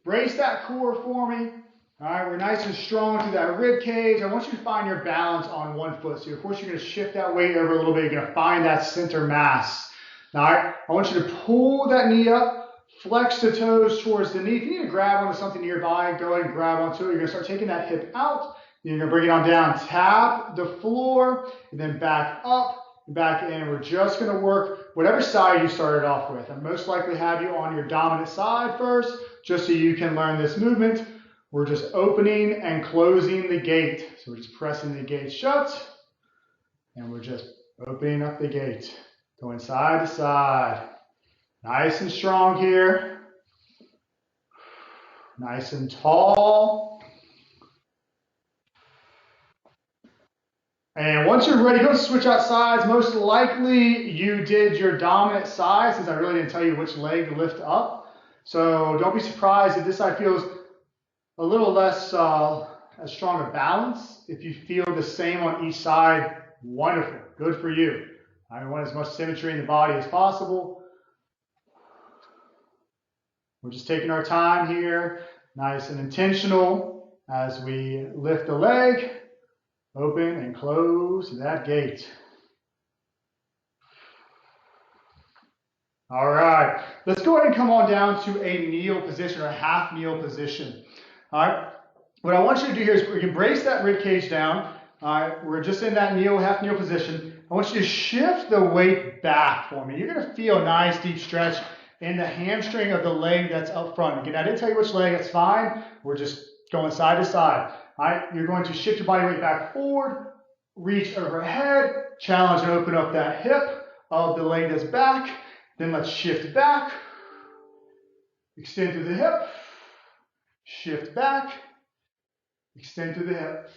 brace that core for me. All right, we're nice and strong through that rib cage. I want you to find your balance on one foot. So of course you're going to shift that weight over a little bit. You're going to find that center mass. All right, I want you to pull that knee up, flex the toes towards the knee. If you need to grab onto something nearby, go ahead and grab onto it. You're going to start taking that hip out. Then you're going to bring it on down, tap the floor, and then back up, back in. We're just going to work whatever side you started off with. I'll most likely have you on your dominant side first, just so you can learn this movement. We're just opening and closing the gate. So we're just pressing the gate shut, and we're just opening up the gate, going side to side. Nice and strong here. Nice and tall. And once you're ready, go switch out sides. Most likely you did your dominant side, since I really didn't tell you which leg to lift up. So don't be surprised if this side feels a little less as strong a balance. If you feel the same on each side, wonderful, good for you. I want as much symmetry in the body as possible. We're just taking our time here, nice and intentional as we lift the leg, open and close that gate. All right, let's go ahead and come on down to a kneel position or a half kneel position. All right, what I want you to do here is we can brace that rib cage down. All right, we're just in that kneel, half kneel position. I want you to shift the weight back for me. You're going to feel a nice deep stretch in the hamstring of the leg that's up front. Again, I didn't tell you which leg, it's fine. We're just going side to side. All right, you're going to shift your body weight back forward, reach overhead, challenge and open up that hip of the leg that's back. Then let's shift back, extend through the hip, shift back, extend through the hip.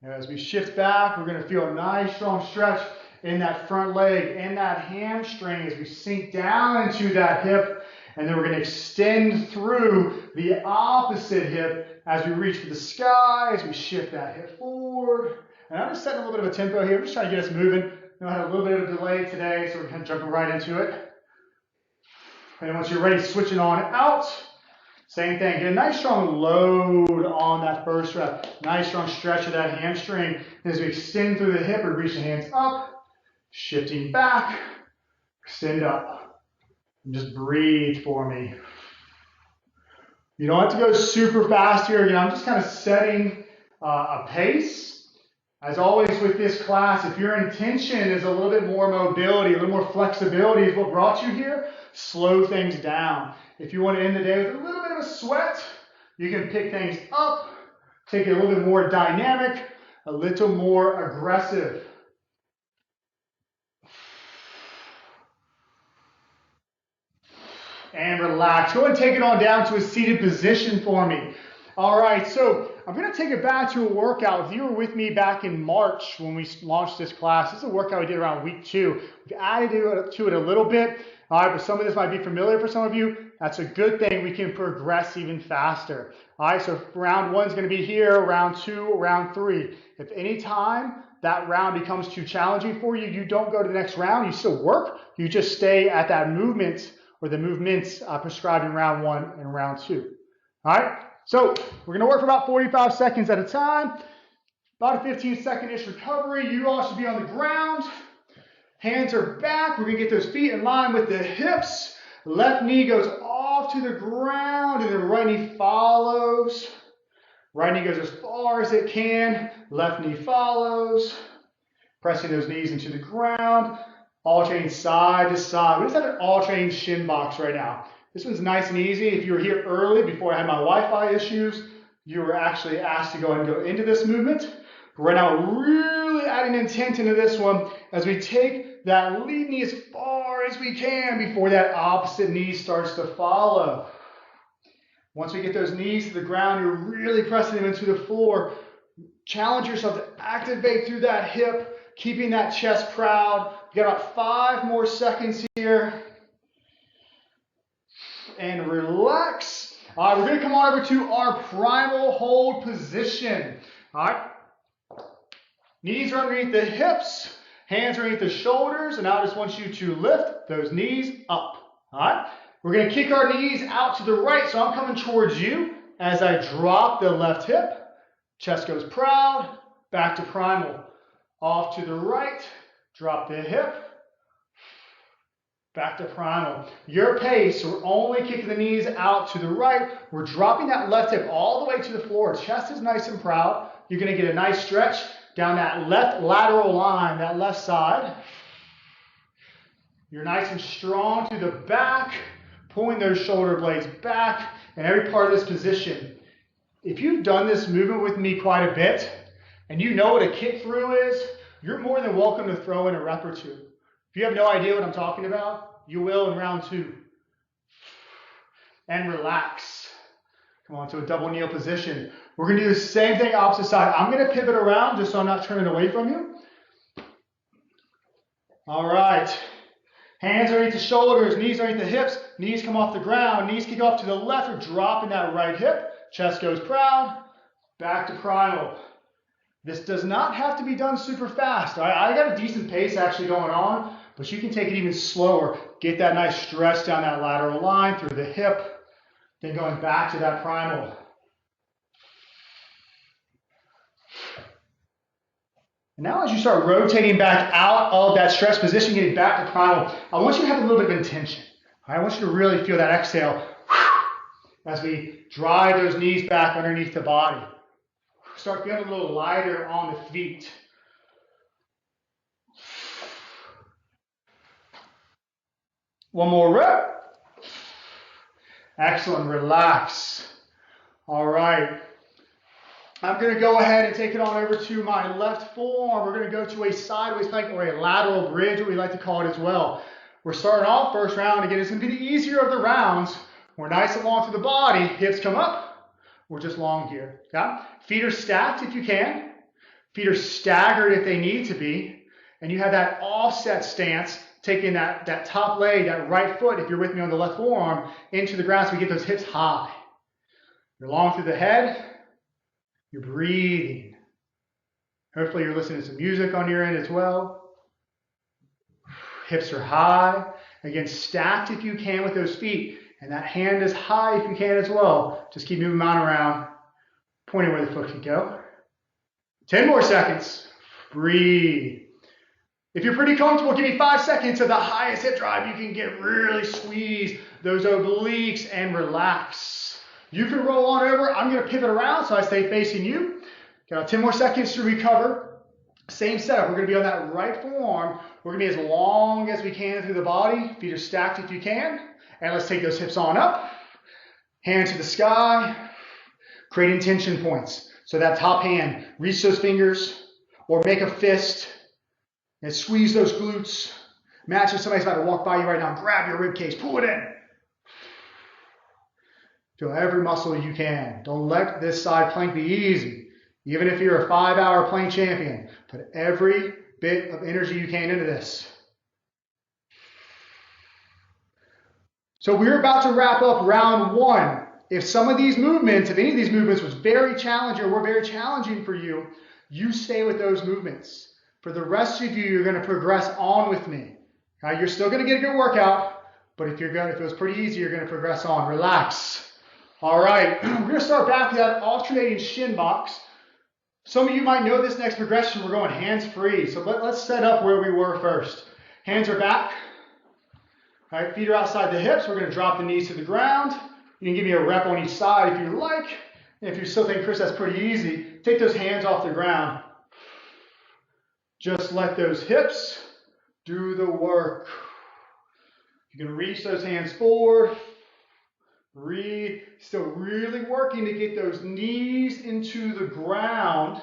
And as we shift back, we're going to feel a nice strong stretch in that front leg and that hamstring as we sink down into that hip. And then we're going to extend through the opposite hip as we reach for the sky, as we shift that hip forward. And I'm just setting a little bit of a tempo here. I'm just trying to get us moving. I had a little bit of a delay today, so we're kind of jumping right into it. And then once you're ready, switching on out. Same thing. Get a nice strong load on that first rep. Nice strong stretch of that hamstring. As we extend through the hip, we reach the hands up, shifting back, extend up. And just breathe for me. You don't have to go super fast here. Again, I'm just kind of setting a pace. As always with this class, if your intention is a little bit more mobility, a little more flexibility is what brought you here, slow things down. If you want to end the day with a little bit of a sweat, you can pick things up, take it a little bit more dynamic, a little more aggressive. And relax. Go ahead and take it on down to a seated position for me. All right, so I'm going to take it back to a workout. If you were with me back in March when we launched this class, this is a workout we did around week 2. We've added to it a little bit. All right, but some of this might be familiar for some of you. That's a good thing. We can progress even faster. All right, so round 1 is going to be here, round 2, round 3. If any time that round becomes too challenging for you, you don't go to the next round. You still work. You just stay at that movement or the movements prescribed in round 1 and round 2. All right. So we're going to work for about 45 seconds at a time, about a 15-second-ish recovery. You all should be on the ground. Hands are back. We're going to get those feet in line with the hips. Left knee goes off to the ground, and then right knee follows. Right knee goes as far as it can. Left knee follows. Pressing those knees into the ground. Alternating side to side. We just have an alternating shin box right now. This one's nice and easy. If you were here early before I had my Wi-Fi issues, you were actually asked to go ahead and go into this movement. But right now, we're really adding intent into this one as we take that lead knee as far as we can before that opposite knee starts to follow. Once we get those knees to the ground, you're really pressing them into the floor. Challenge yourself to activate through that hip, keeping that chest proud. You got about 5 more seconds here. And relax. All right, we're going to come on over to our primal hold position. All right. Knees are underneath the hips, hands are underneath the shoulders, and now I just want you to lift those knees up. All right. We're going to kick our knees out to the right, so I'm coming towards you as I drop the left hip. Chest goes proud, back to primal. Off to the right, drop the hip, back to primal. Your pace, we're only kicking the knees out to the right. We're dropping that left hip all the way to the floor. Chest is nice and proud. You're going to get a nice stretch down that left lateral line, that left side. You're nice and strong to the back, pulling those shoulder blades back in every part of this position. If you've done this movement with me quite a bit, and you know what a kick through is, you're more than welcome to throw in a rep or two. If you have no idea what I'm talking about, you will in round 2. And relax. Come on to a double kneel position. We're going to do the same thing opposite side. I'm going to pivot around just so I'm not turning away from you. All right. Hands underneath the shoulders, knees underneath the hips. Knees come off the ground. Knees kick off to the left. We're dropping that right hip. Chest goes proud. Back to primal. This does not have to be done super fast. I got a decent pace actually going on, but you can take it even slower. Get that nice stretch down that lateral line through the hip. Then going back to that primal. And now as you start rotating back out of that stretch position, getting back to primal, I want you to have a little bit of intention. I want you to really feel that exhale as we drive those knees back underneath the body. Start feeling a little lighter on the feet. One more rep. Excellent, relax. All right. I'm going to go ahead and take it on over to my left forearm. We're going to go to a sideways plank or a lateral bridge, what we like to call it as well. We're starting off first round. Again, it's going to be the easier of the rounds. We're nice and long through the body. Hips come up. We're just long here. Okay? Feet are stacked if you can. Feet are staggered if they need to be. And you have that offset stance, taking that top leg, that right foot, if you're with me on the left forearm, into the ground so we get those hips high. You're long through the head. You're breathing. Hopefully you're listening to some music on your end as well. Hips are high. Again, stacked if you can with those feet. And that hand is high if you can as well. Just keep moving mine around, pointing where the foot can go. 10 more seconds. Breathe. If you're pretty comfortable, give me 5 seconds of the highest hip drive you can get. Really squeeze those obliques and relax. You can roll on over. I'm going to pivot around so I stay facing you. Got 10 more seconds to recover. Same setup. We're going to be on that right forearm. We're going to be as long as we can through the body. Feet are stacked if you can. And let's take those hips on up. Hand to the sky. Creating tension points. So that top hand, reach those fingers or make a fist and squeeze those glutes. Imagine somebody's about to walk by you right now. Grab your rib cage. Pull it in. Feel every muscle you can. Don't let this side plank be easy. Even if you're a 5-hour plank champion, put every bit of energy you can into this. So we're about to wrap up round 1. If some of these movements, if any of these movements was very challenging or were very challenging for you, you stay with those movements. For the rest of you, you're going to progress on with me. You're still going to get a good workout, but if it was pretty easy, you're going to progress on. Relax. All right, we're going to start back with that alternating shin box. Some of you might know this next progression. We're going hands free. So let's set up where we were first. Hands are back. All right, feet are outside the hips. We're going to drop the knees to the ground. You can give me a rep on each side if you like. And if you're still thinking, Chris, that's pretty easy, take those hands off the ground. Just let those hips do the work. You can reach those hands forward. Breathe. Still really working to get those knees into the ground.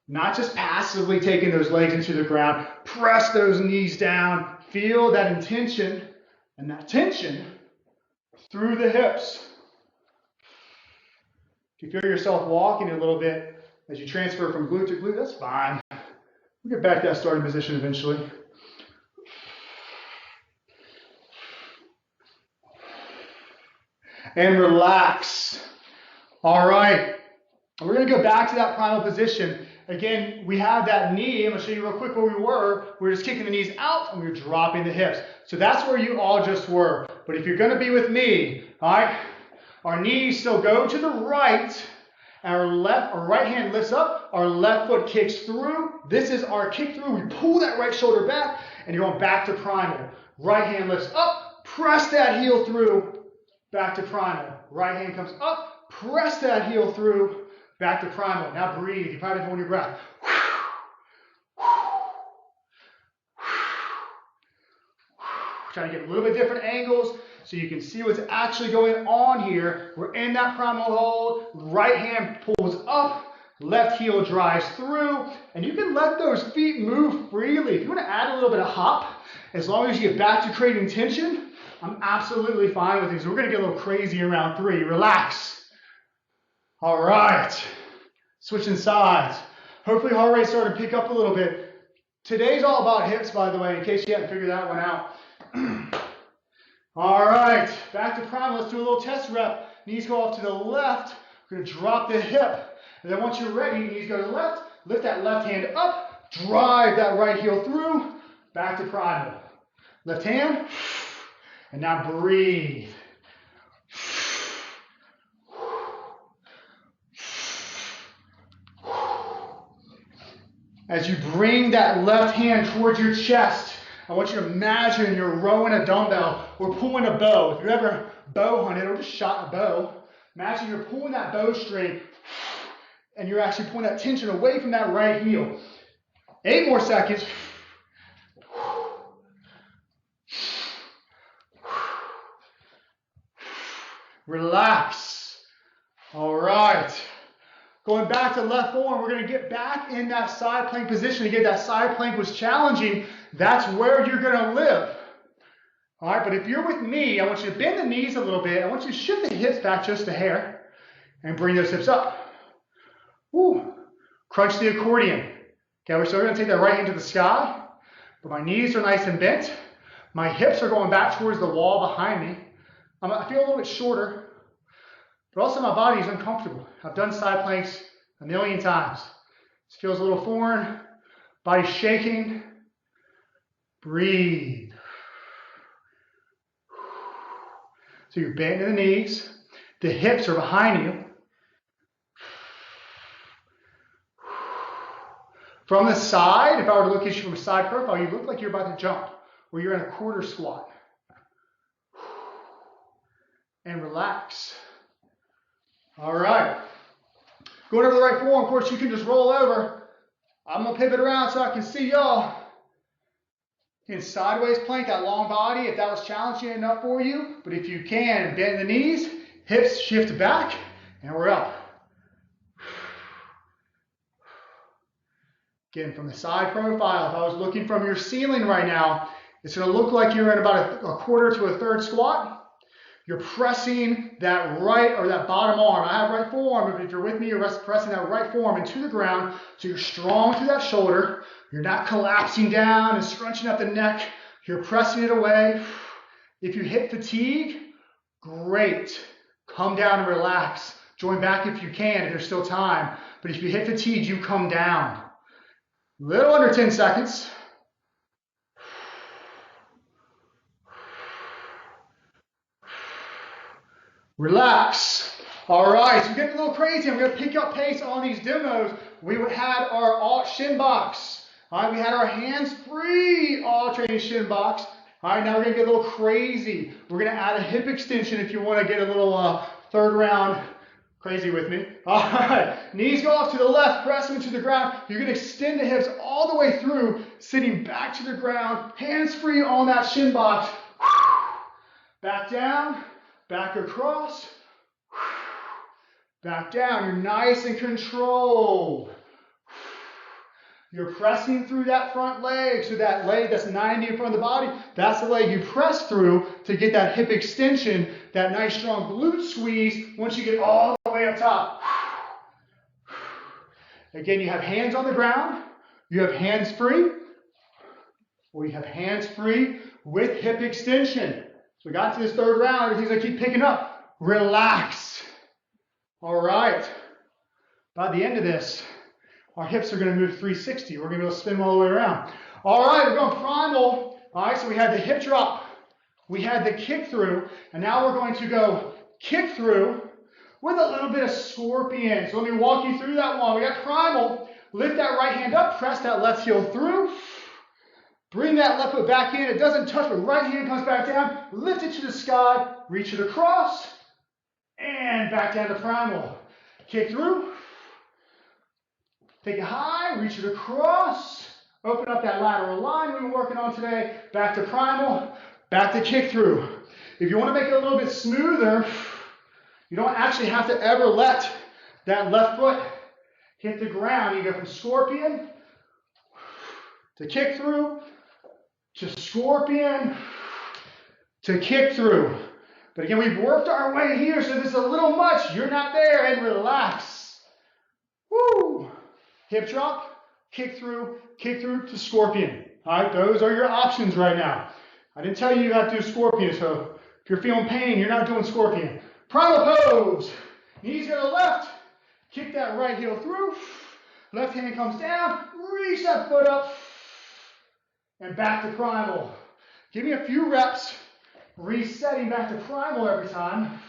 Not just passively taking those legs into the ground. Press those knees down. Feel that intention and that tension through the hips. If you feel yourself walking a little bit as you transfer from glute to glute, that's fine. We'll get back to that starting position eventually. And relax. All right. We're going to go back to that primal position. again, we have that knee. I'm going to show you real quick where we were. We're just kicking the knees out and we're dropping the hips. So that's where you all just were. But if you're going to be with me, all right, our knees still go to the right. Our right hand lifts up. Our left foot kicks through. This is our kick through. We pull that right shoulder back and you're going back to primal. Right hand lifts up. Press that heel through. Back to primal. Right hand comes up. Press that heel through. Back to primal. Now breathe. You probably hold your breath. Trying to get a little bit different angles so you can see what's actually going on here. We're in that primal hold. Right hand pulls up. Left heel drives through. And you can let those feet move freely. If you want to add a little bit of hop, as long as you get back to creating tension, I'm absolutely fine with these. We're going to get a little crazy in round 3. Relax. All right. Switching sides. Hopefully heart rate started to pick up a little bit. Today's all about hips, by the way, in case you hadn't figured that one out. All right, back to primal. Let's do a little test rep. Knees go off to the left. We're going to drop the hip. And then once you're ready, knees go to the left. Lift that left hand up. Drive that right heel through. Back to primal. Left hand. And now breathe. As you bring that left hand towards your chest, I want you to imagine you're rowing a dumbbell or pulling a bow. If you've ever bow hunted or just shot a bow, imagine you're pulling that bowstring and you're actually pulling that tension away from that right heel. 8 more seconds. Relax. All right. Going back to left forearm, we're going to get back in that side plank position. Again, that side plank was challenging. That's where you're going to live. All right, but if you're with me, I want you to bend the knees a little bit. I want you to shift the hips back just a hair and bring those hips up. Woo. Crunch the accordion. Okay, we're still going to take that right hand to the sky, but my knees are nice and bent. My hips are going back towards the wall behind me. I feel a little bit shorter. But also my body is uncomfortable. I've done side planks a million times. It feels a little foreign. Body's shaking. Breathe. So you're bent to the knees. The hips are behind you. From the side, if I were to look at you from a side profile, you look like you're about to jump, or you're in a quarter squat. And relax. All right. Going over the right forearm, of course, you can just roll over. I'm going to pivot around so I can see y'all. In sideways plank, that long body, if that was challenging enough for you. But if you can, bend the knees, hips shift back, and we're up. Again, from the side profile, if I was looking from your ceiling right now, it's going to look like you're in about a quarter to a third squat. You're pressing that right or that bottom arm. I have right forearm, but if you're with me, you're pressing that right forearm into the ground so you're strong through that shoulder. You're not collapsing down and scrunching up the neck. You're pressing it away. If you hit fatigue, great. Come down and relax. Join back if you can, if there's still time. But if you hit fatigue, you come down. Little under 10 seconds. Relax. All right, so we're getting a little crazy. I'm going to pick up pace on these demos. We had our alt shin box. All right, we had our hands free alternating shin box. All right, now we're going to get a little crazy. We're going to add a hip extension if you want to get a little third round crazy with me. All right, knees go off to the left, press them into the ground. You're going to extend the hips all the way through, sitting back to the ground, hands free on that shin box. Back down. Back across, back down. You're nice and controlled. You're pressing through that front leg. So that leg that's 90 in front of the body, that's the leg you press through to get that hip extension, that nice strong glute squeeze once you get all the way up top. Again, you have hands on the ground. You have hands free. Or you have hands free with hip extension. So we got to this third round, everything's going to keep picking up. Relax. All right. By the end of this, our hips are going to move 360. We're going to be able to spin all the way around. All right, we're going primal. All right, so we had the hip drop. We had the kick through. And now we're going to go kick through with a little bit of scorpion. So let me walk you through that one. We got primal. Lift that right hand up. Press that left heel through. Bring that left foot back in. It doesn't touch, but right hand comes back down. Lift it to the sky. Reach it across. And back down to primal. Kick through. Take it high. Reach it across. Open up that lateral line we were working on today. Back to primal. Back to kick through. If you want to make it a little bit smoother, you don't actually have to ever let that left foot hit the ground. You go from scorpion to kick through to scorpion to kick through. But again, we've worked our way here, so this is a little much. You're not there, and relax. Woo! Hip drop, kick through to scorpion. All right, those are your options right now. I didn't tell you you have to do scorpion, so if you're feeling pain, you're not doing scorpion. Primal pose. Knees go to the left. Kick that right heel through. Left hand comes down. Reach that foot up. And back to primal. Give me a few reps. Resetting back to primal every time.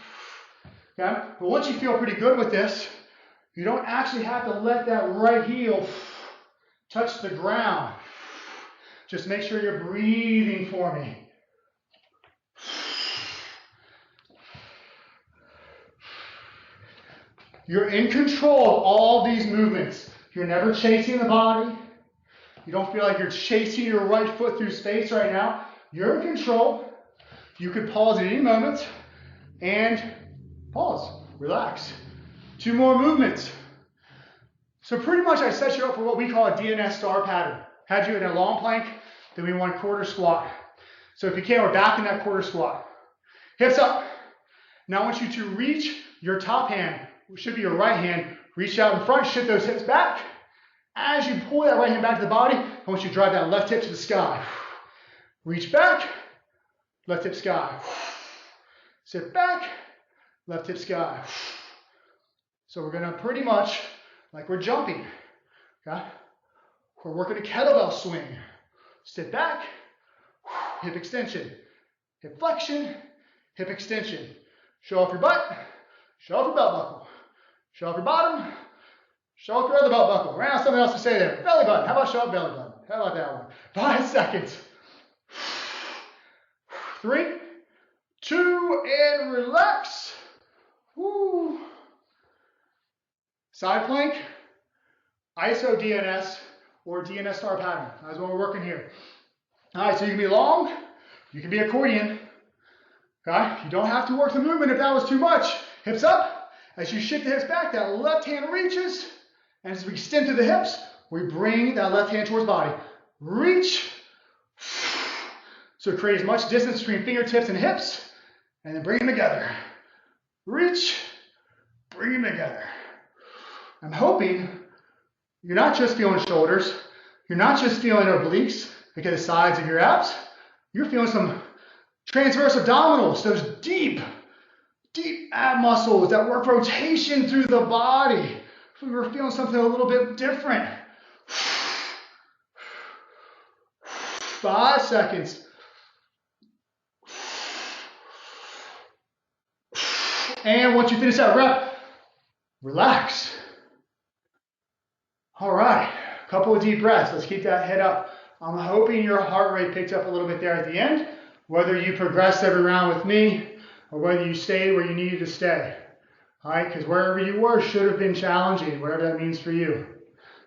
Okay? But once you feel pretty good with this, you don't actually have to let that right heel touch the ground. Just make sure you're breathing for me. You're in control of all these movements. You're never chasing the body. You don't feel like you're chasing your right foot through space right now. You're in control. You could pause at any moment and pause, relax. 2 more movements. So pretty much I set you up for what we call a DNS star pattern. Had you in a long plank, then we want quarter squat. So if you can, we're back in that quarter squat. Hips up. Now I want you to reach your top hand, which should be your right hand, reach out in front, shift those hips back. As you pull that right hand back to the body, I want you to drive that left hip to the sky. Reach back, left hip sky. Sit back, left hip sky. So we're gonna pretty much, like we're jumping, okay? We're working a kettlebell swing. Sit back, hip extension, hip flexion, hip extension. Show off your butt, show off your belt buckle. Show off your bottom, show off your other belt buckle. Right now, something else to say there. Belly button. How about show off belly button? How about that one? 5 seconds. 3, 2, and relax. Woo. Side plank, ISO DNS, or DNS star pattern. That's what we're working here. All right, so you can be long, you can be accordion. Okay? You don't have to work the movement if that was too much. Hips up. As you shift the hips back, that left hand reaches. And as we extend through the hips, we bring that left hand towards body. Reach. So create as much distance between fingertips and hips. And then bring them together. Reach. Bring them together. I'm hoping you're not just feeling shoulders. You're not just feeling obliques, okay, the sides of your abs. You're feeling some transverse abdominals, those deep ab muscles that work rotation through the body. We're feeling something a little bit different. 5 seconds. And once you finish that rep, relax. All right, a couple of deep breaths. Let's keep that head up. I'm hoping your heart rate picked up a little bit there at the end, whether you progressed every round with me or whether you stayed where you needed to stay. All right, because wherever you were should have been challenging, whatever that means for you.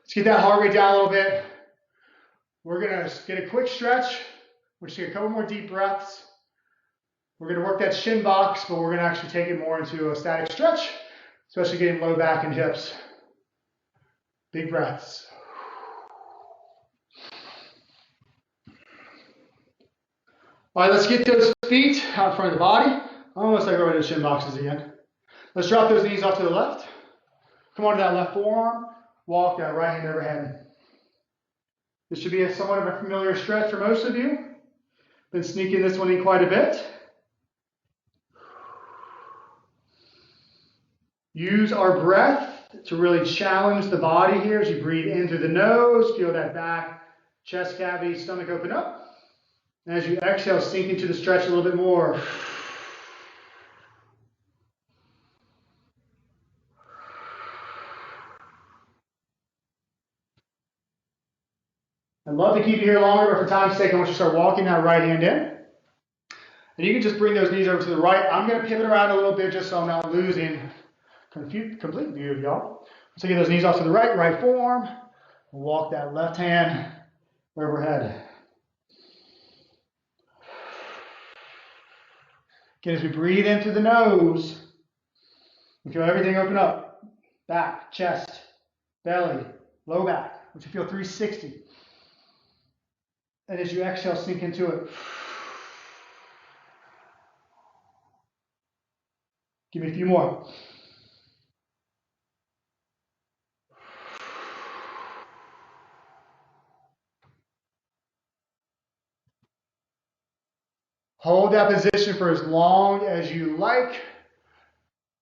Let's get that heart rate down a little bit. We're going to get a quick stretch. We're just going to get a couple more deep breaths. We're going to work that shin box, but we're going to actually take it more into a static stretch, especially getting low back and hips. Big breaths. All right, let's get those feet out in front of the body. Almost like we're going to shin boxes again. Let's drop those knees off to the left. Come on to that left forearm. Walk that right hand overhead. This should be somewhat of a familiar stretch for most of you. Been sneaking this one in quite a bit. Use our breath to really challenge the body here as you breathe in through the nose. Feel that back, chest cavity, stomach open up. And as you exhale, sink into the stretch a little bit more. I'd love to keep you here longer, but for time's sake, I want you to start walking that right hand in. And you can just bring those knees over to the right. I'm going to pivot around a little bit just so I'm not losing complete view of y'all. So get those knees off to the right, right forearm. Walk that left hand overhead. Again, as we breathe in through the nose, we feel everything open up. Back, chest, belly, low back. Which you feel 360. And as you exhale, sink into it. Give me a few more. Hold that position for as long as you like.